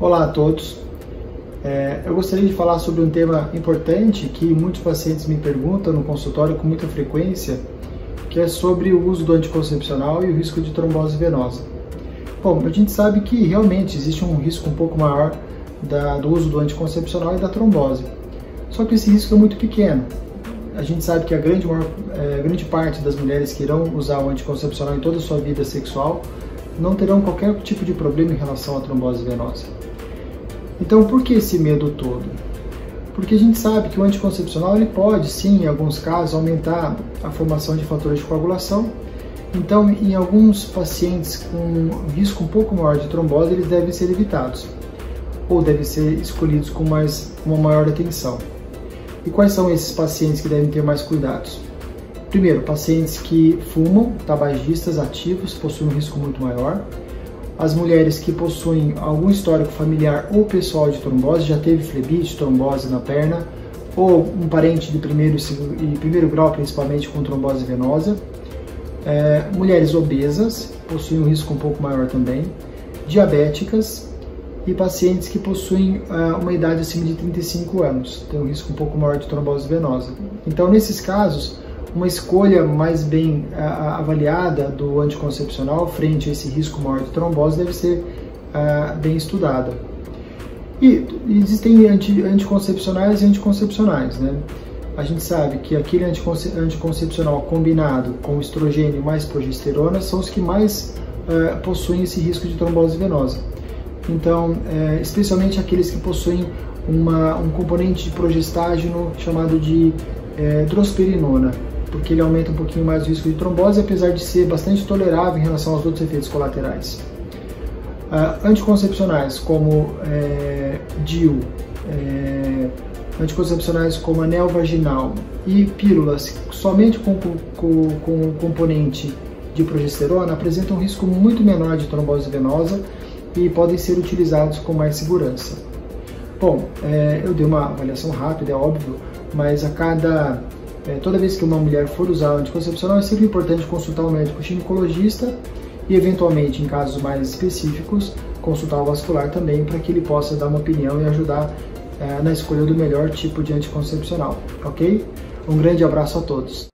Olá a todos. Eu gostaria de falar sobre um tema importante que muitos pacientes me perguntam no consultório com muita frequência, que é sobre o uso do anticoncepcional e o risco de trombose venosa. Bom, a gente sabe que realmente existe um risco um pouco maior do uso do anticoncepcional e da trombose. Só que esse risco é muito pequeno. A gente sabe que a grande parte das mulheres que irão usar o anticoncepcional em toda a sua vida sexual não terão qualquer tipo de problema em relação à trombose venosa. Então, por que esse medo todo? Porque a gente sabe que o anticoncepcional ele pode, sim, em alguns casos, aumentar a formação de fatores de coagulação. Então, em alguns pacientes com risco um pouco maior de trombose, eles devem ser evitados ou devem ser escolhidos com uma maior atenção. E quais são esses pacientes que devem ter mais cuidados? Primeiro, pacientes que fumam, tabagistas ativos, possuem um risco muito maior. As mulheres que possuem algum histórico familiar ou pessoal de trombose, já teve flebite, trombose na perna, ou um parente de primeiro grau, principalmente com trombose venosa. Mulheres obesas, possuem um risco um pouco maior também. Diabéticas e pacientes que possuem uma idade acima de 35 anos, tem um risco um pouco maior de trombose venosa. Então, nesses casos, uma escolha mais bem avaliada do anticoncepcional frente a esse risco maior de trombose deve ser bem estudada. E existem anticoncepcionais e anticoncepcionais, né? A gente sabe que aquele anticoncepcional combinado com estrogênio mais progesterona são os que mais possuem esse risco de trombose venosa. Então, especialmente aqueles que possuem um componente de progestágeno chamado de drosperinona, porque ele aumenta um pouquinho mais o risco de trombose, apesar de ser bastante tolerável em relação aos outros efeitos colaterais. Anticoncepcionais como DIU, anticoncepcionais como anel vaginal e pílulas somente com componente de progesterona apresentam um risco muito menor de trombose venosa e podem ser utilizados com mais segurança. Bom, eu dei uma avaliação rápida, é óbvio, mas toda vez que uma mulher for usar o anticoncepcional, é sempre importante consultar o médico ginecologista e, eventualmente, em casos mais específicos, consultar o vascular também, para que ele possa dar uma opinião e ajudar na escolha do melhor tipo de anticoncepcional, ok? Um grande abraço a todos!